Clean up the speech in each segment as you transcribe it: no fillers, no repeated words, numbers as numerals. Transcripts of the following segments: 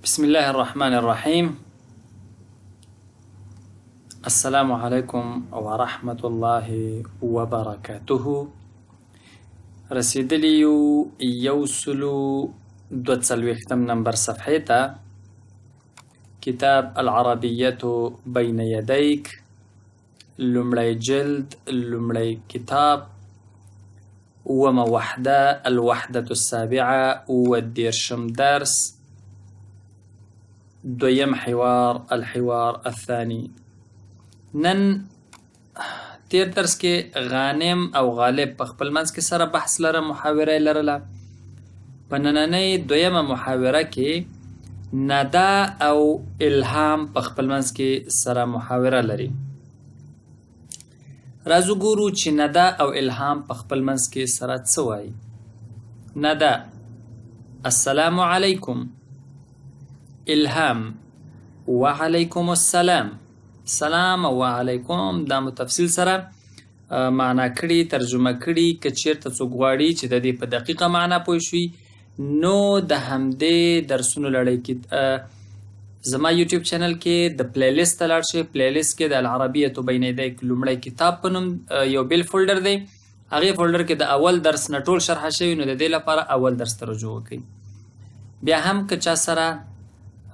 بسم الله الرحمن الرحیم. السلام علیکم ورحمة الله وبرکاته. رسیدلی یو سلو 240 نمبر صفحې ته، کتاب العربیة بین یدیک، لومړی جلد، لومړی کتاب، اوومه وحده، الوحدة السابعه، 30 درس، دویم حوار، الحوار الثاني. نن تیر درس کې غانم او غالب په خپل منځ کې سره بحث لره، محاوره لرله. په نننۍ دویمه محاوره کې ندا او الهام په خپل منځ کې سره محاوره لري. راځو ګورو چې ندا او الهام په خپل منځ کې سره څه وایي. ندا: السلام علیکم. الهام: وعلیکم السلام. سلام او وعلیکم دا متفصیل سره معنا کړي، ترجمه کړي. که چیرته څوک غواړي چې د دې په دقیقه معنا پوه شي، نو د همدې درسونو لړۍ کې زما یوټیوب چینل کې د پلی لیست ته لاړ شئ. پلی لیست کې د العربیة بین یدیک لومړی کتاب په نوم یو بیل فولډر دی. هغې فولډر کې د اول درس نه ټول شرحه شوي، نو د دې لپاره اول درس ته رجوع وکړئ. بیا هم که چا سره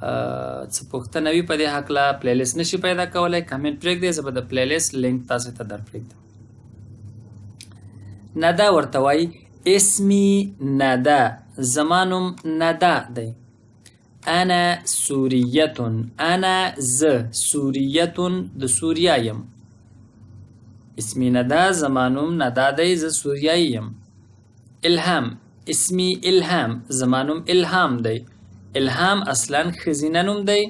څه پوښتنه وي په دې هکله، پلی لیست نشي پیدا کولی، کمنټ پرېږدئ، زه به د پلی لیست لینک تاسو ته در پرېږدم. ندا ورته وایي اسمي ندا، زما نوم ندا دی. انا سوریتون، انا زه، سوریتون د سوریا یم. اسمي ندا، زما نوم ندا دی، زه سوریایی یم. الهام: اسمي الهام، زما نوم الهام دی. الهام اصلا ښځینه نوم دی.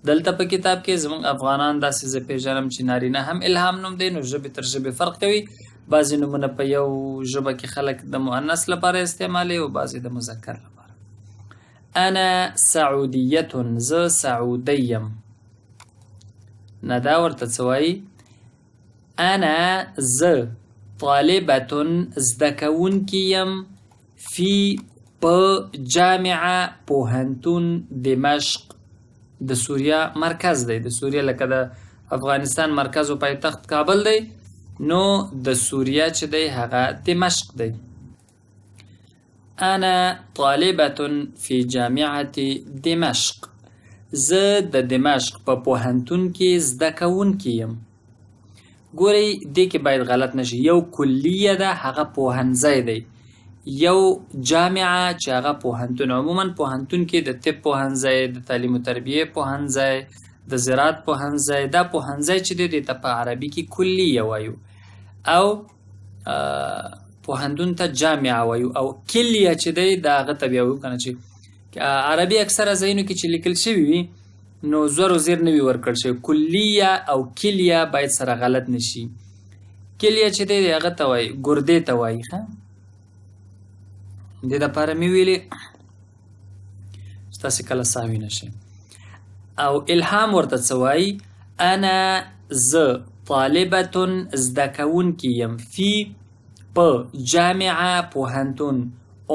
دلته په کتاب کې زموږ افغانان داسې زه پېژنم چې نارینه هم الهام نوم دی، نو ژبې تر ژبې فرق کوي. بعضې نومونه په یو ژبه کې خلک د مؤنث لپاره استعمالوي او بعضې د مذکر لپاره. انا سعودیتون، زه سعودی یم. ندا ورته څه وایي؟ انا زه طالبتون، زده کوونکي یم، فی په جامعه پوهنتون دمشق، د سوریا مرکز دی. د سوریا لکه د افغانستان مرکز و پایتخت کابل دی، نو د سوریا چې دی هغه دمشق دی. انا طالبة فی جامعة دمشق، زه د دمشق په پوهنتون کې زده کوونکی یم. ګورئ دې کې باید غلط نشي، یو کلیه ده هغه پوهنځی دی، یو جامعه چې هغه پوهنتون. عموما پوهنتون کې د طب پوهنځی، د تعلیم و تربیه پوهنځی، د زراعت پوهنځی، دا پوهنځی چې دی ته په عربي کې کلیه وایو، او پوهنتون ته جامعه وایو. او کلیه چې دی دا هغه ته بیا وایو کنه چې عربي اکثره ځایونو کې چې لیکل شوي وي نو زور و زیر نه وي ورکړل شوی. کلیه او کلیه باید سره غلط نشي. کلیه چې دی هغه ته وایي ګردې ته وایي. ښه، دې دپاره مې ویلې چې تاسې کله ساوي نه شئ. او الهام ورته څه وایي؟ انا زه طالبتون، زده کوونکی یم، فی په جامعه پوهنتون،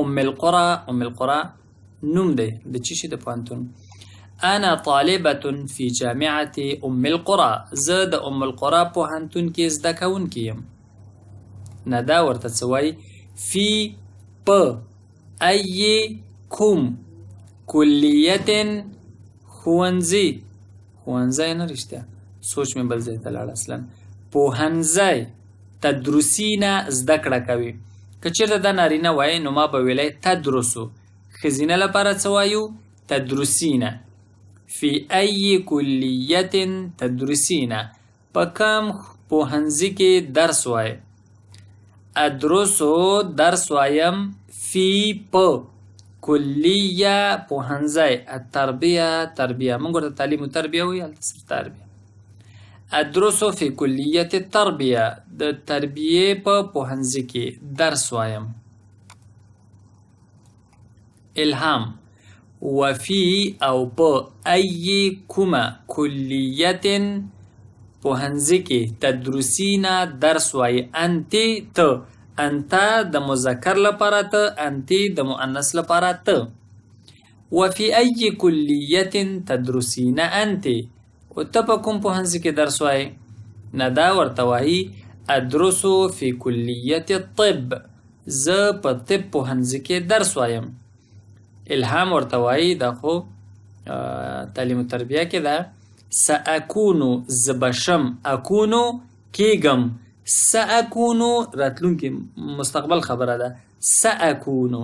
ام القرى. ام القرى نوم دی د څه شي د پوهنتون. انا طالبة فی جامعة ام القرى، زه د ام القرى پوهنتون کې زده کوونکی یم. ندا ورته څه وایي؟ فی په ای کوم کلیت، ښوونځي. ښوونځی نه رښتیا، سوچ مې بل ځای ته لاړ. اصلا پوهنځی تدرسینه زده کړه کوي. که چېرته دا نارینه وایي نو ما به ویلی تدرسو. ښځینه لپاره څه وایو؟ تدرسینه. فی ای کلیت تدرسینه، په کوم پوهنځي کې درس وایي. ادرسو درس وایم، فی په کلیه پوهنځی، التربیه تربیه. موږ ورته تعلیم و تربیه وایو، هلته صرف تربیه. ادرسو فی کلیة التربیه، د تربیې په پوهنځي کې درس وایم. الهام: وفي او په ای کومه کلیت پوهنځي کې تدرسینا درس وایي. انتی ته، انت د مذکر لپاره ته، انتی د مؤنث لپاره ته. وفي أي كلية تدرسين أنت؟ او ته په کوم پوهنځي کې درس وایې؟ نه دا ورته وایي ادرس في كلية الطب، زه په طب پوهنځي کې درس وایم. الهام ورته وایي دا خو تعلیم و تربیه کې ده. سأکونو زبشم، اکونو کیږم، سأکونو راتلونکي مستقبل خبره ده. سأکونو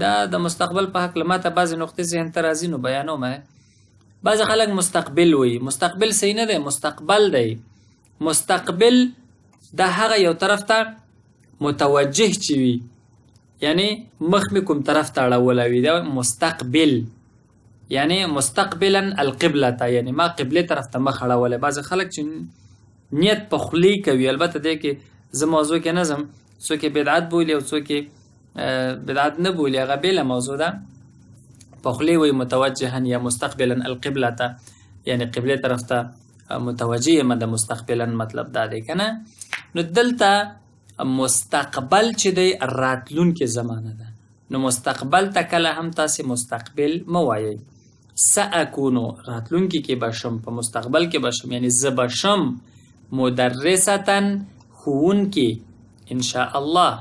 دا د مستقبل په حق لماته بعضې نقطې ذهن ته راځي نو بیانوم. بعضې خلک مستقبل وایي. مستقبل صحیح نه دی، مستقبل دی. مستقبل دا هغه یو طرف ته متوجه چې وي، یعنی مخ مې کوم طرف ته اړولی وي، دا مستقبل. یعنی مستقبلا القبله ته، یعنی ما قبله طرف ته مخ اړولی. بعضې خلک چې نیت په خولې کوي، البته دی کې زه موضوع کې نه ځم، څوک یې بدعت بولي او څوک یې بدعت نه بولي، هغه بېله موضوع ده. په خولې وایي متوجها یا مستقبلا القبله ته، یعنی قبله طرف ته متوجه یم. د مستقبلا مطلب دا دی که نه. نو دلته مستقبل چې دی راتلونکې زمانه ده، نو مستقبل ته کله هم تاسې مستقبل مه وایئ. سأکونو راتلونکي کې به شم، په مستقبل کې به شم، یعنی زه به شم مدرستن ښوونکي انشاء الله.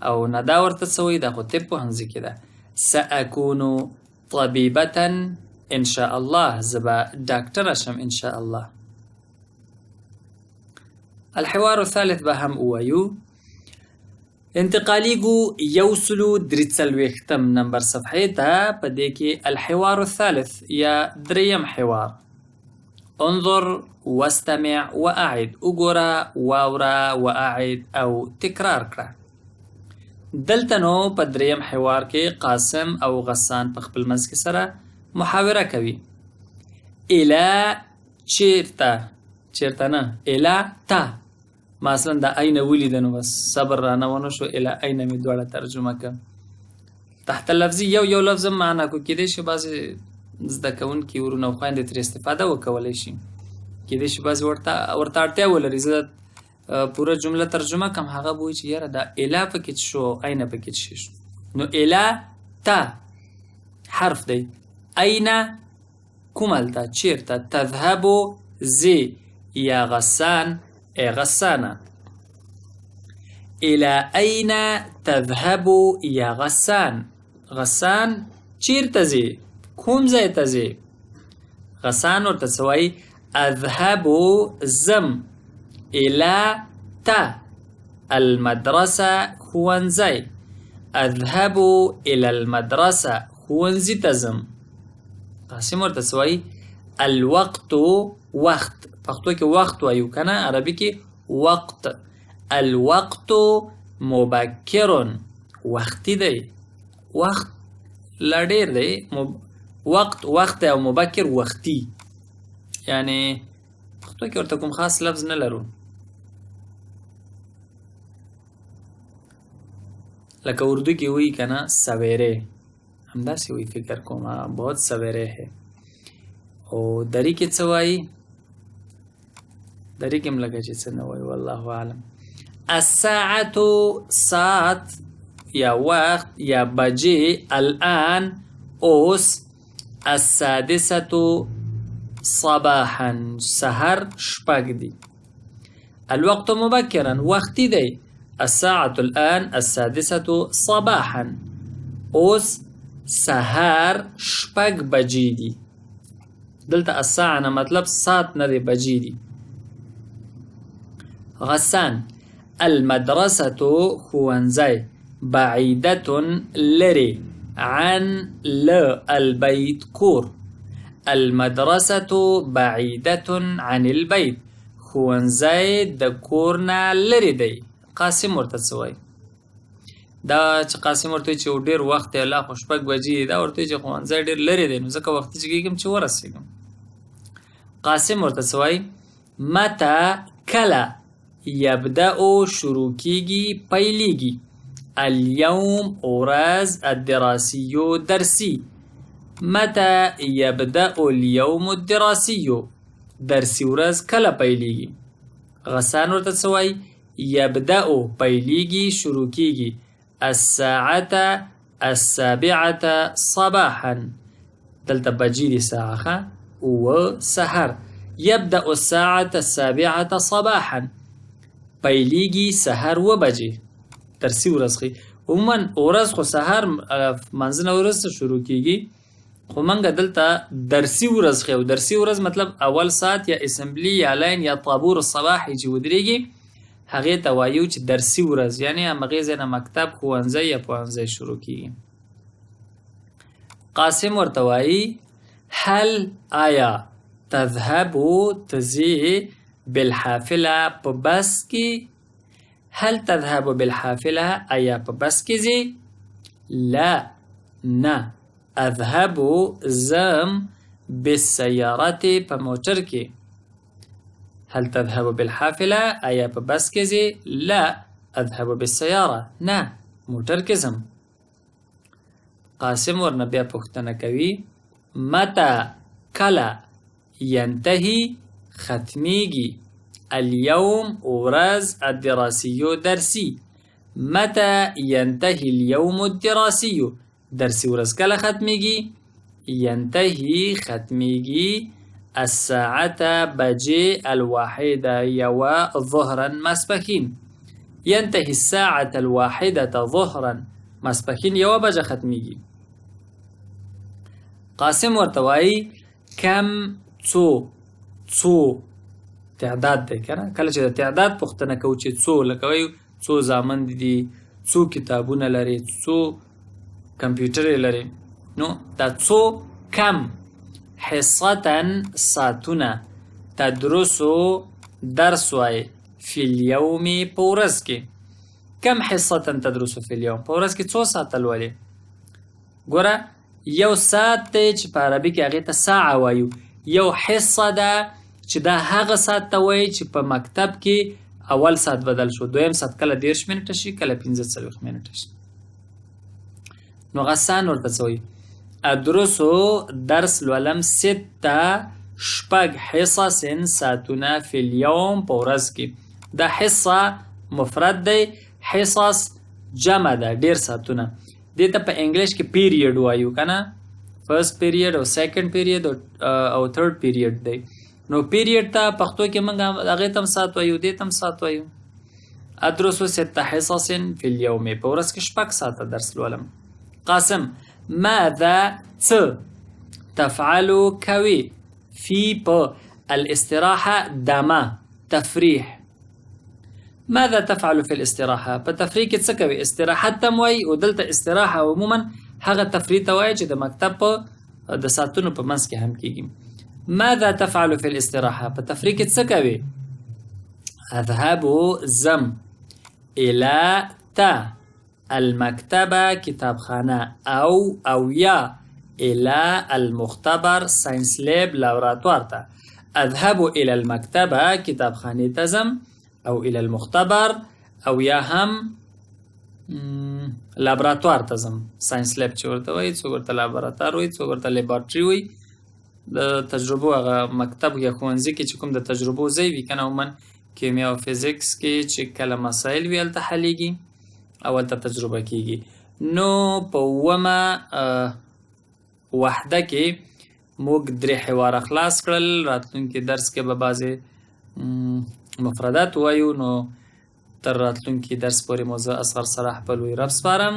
او نه دا ورته څه وایي، دا خو طب پوهنځي کې ده. سأکونو طبیبتن انشاء الله، زه به ډاکټره شم انشاء الله. الحوار الثالث به هم ووایو. انتقالیږو 143 نمبر صفحې ته. په دې کې الحوار الثالث یا دریم حوار. انظر واستمع واعد، وګوره، واوره، واعد او تکرار کړه. دلته نو په دریم حوار کې قاسم او غسان په خپل منځ کې سره محاوره کوي. اله چیرته، چیرته نه، اله تا. ما اصلا دا عین ولیده نو بس صبر رانه ونه شو، اله عین مې دواړه ترجمه کړه. تحت لفظي یو لفظ معنا کو کېدای شي بعضې زده کوونکي ورونه او خویندې ترې استفاده وکولی شي، کېدای شي بعضې ورته اړتیا ولري زه پوره جمله ترجمه کم، هغه به وایي چې یاره دا اله پکې څه شو او عین پکې څه شو. نو اله تا حرف دی. عین کوم هلته چیرته. تذهبو زی یا غسان ای غسانه. الى أين تذهب یا غسان. غسان چیرته ځې، کوم ځای ته ځې. غسان ورته څه وایي، اذهب زم، الى تا المدرسه ښوونځی، اذهب الى المدرسه ښوونځي ته ځم. قاسم ورته څه وایي، الوقت وخت. پښتو کې وخت وایو که نه، عربي کې وقت. الوقت مبکر، وقتی دی، وقت لا ډیر دی. وقت او مبکر وقتی، یعنی پښتو کې ورته کوم خاص لفظ نه لرو. لکه اردو کې وایي که نه سویرے، همداسې وایي فکر کوم بہت سویرے ہے. او دری کې څه وایي، دری کې هم لکه چې څه نه وایي، والله اعلم. الساعة ساعت یا وقت یا بجې، الان اوس، السادسة صباحا سحر شپږ دي. الوقت مبکرا وقتی دی. الساعة الآن السادسة صباحا اوس سحر شپږ بجې دي. دلته الساعه نه مطلب ساعت نه دی، بجې دي. غسان المدرسة ښوونځی، بعیدة لرې، عن البيت کور. المدرسة بعیدة عن البيت، ښوونځی د کور نه لرې دی. قاسم ورته څه وایي، دا چې قاسم ورته وایي چې ډېر وخت دی، لا خو شپږ بجې دي، دا ورته وایي چې ښوونځی ډېر لرې دی، نو ځکه وختي چې کېږم چې ورسېږم. قاسم ورته څه وایي، متى کله، یبدأ شروع کېږي، پیلېږي، اليوم ورځ، الدراسي درسي. متى يبدأ اليوم الدراسي، درسي ورځ کله پیلېږي. غسان ورته څه وایي، یبدأ پیلېږي، شروع کېږي، الساعة السابعة صباحا دلتا بجي دي ساعة وسهر. يبدأ الساعة السابعة صباحا پیلیږي سهار 2 بجې. درسي ورځ ښي. عموما ورځ خو سهار منځنه ورځ څخه شروع کیږي، خو منګه دلته درسي ورځ ښي. او درسي ورځ مطلب اول ساعت یا اسمبلي یا لاین یا طابور الصباحي چې ودرېږي هغې ته وایو چې درسي ورځ، یعنې همغې ځای نه مکتب، ښوونځی یا پوهنځی شروع کیږي. قاسم ورته وایي هل آیا تذهبو تزي بالحافله په بس کې؟ هل تذهب بالحافله آیا په بس کې ځي؟ لا نه. اذهب زم بالسیارة په موټر کې. هل تذهب بالحافله آیا په بس کې ځي؟ لا اذهب بالسیاره نه موټر کې ځم. قاسم ورنه بیا پوښتنه کوي متى کله ينتهي ختميږي اليوم ورځ الدراسي درسي. متى ينتهي اليوم الدراسي درسي ورځ کله ختميږي؟ ينتهي ختميږي الساعة بجي 1 يوا ظهرا مسبكين. ينتهي الساعة 1 ظهرا مسبكين يوا بجه ختميږي. قاسم ورته وایي کم څو تعداد دی که نه. کله چې د تعداد پوښتنه کوو چې څو، لکه وایو څو زامن دي، څو کتابونه لري، څو کمپیوټر یې لري، نو دا څو کم. حصة ساعتونه تدرسو درس وایي فی اليوم په ورځ کې. کم حصة تدرسو فی اليوم په ورځ کې څو ساعته لولې؟ ګوره یو ساعت دی چې په عربي کې هغې ته ساعه وایو. یو حصه ده چې دا هغه ساعت ته وایي چې په مکتب کې اول ساعت بدل شو، دویم ساعت کله 30 منټه شي، کله 45 منټه شي. نو غسان ورته څه وایي؟ ادرسو درس لولم 6 شپږ حصص ساعتونه فی اليوم په ورځ کې. دا حصه مفرد دی، حصص جمع ده ډیر ساعتونه. دې ته په انګلیش کې پیریډ وایو که نه، فرست پیریډ او سیکنډ پیریډ او تھرډ پیریډ دی. نو پیریډ ته پښتو کې موږ هغې ته هم ساعت وایو، دې ته هم ساعت وایو. ادرسو 6 حصص فی اليوم په ورځ کې 6 ساعته درس لولم. قاسم ماذا څه تفعلو کوي فی په الاستراحه دمه تفریح. ماذا تفعل في الاستراحه؟ په تفریح کې څه کوي؟ استراحت ته وایي او دلته استراحه عموما هغه تفریح ته وایي چې د مکتب په د ساعتونو په منځ کې هم کیږي. ماذا تفعل في الاستراحه؟ په تفریح کې څه کوي؟ اذهب زم الى تا المكتبه کتابخانه او یا الى المختبر ساينس لاب لابراتوار ته. اذهب الى المكتبه کتابخانه ته ځم او الى المختبر او یا هم لابراتوار ته ځم. ساينس لاب چې ورته وایي، څوک ورته لابراتوار وایي، څوک ورته لیبارټري وایي. د تجربو هغه مکتب یا ښوونځي کې چې کوم د تجربو ځای وي که نه، عموما کیمیا او فزیکس کې چې کله مسایل وي هلته حلیږي او هلته تجربه کیږي. نو په 8مه وحده کې موږ 3 حواره خلاص کړل. راتلونکي درس کې به بعضې مفردات وایو. نو تر راتلونکي درس پورې مو زه اصغر صلاح په لوی رب سپارم.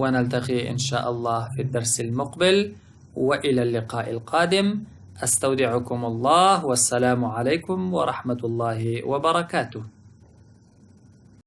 ونلتقي إن شاء الله في الدرس المقبل وإلى اللقاء القادم. أستودعكم الله والسلام عليكم ورحمة الله وبركاته.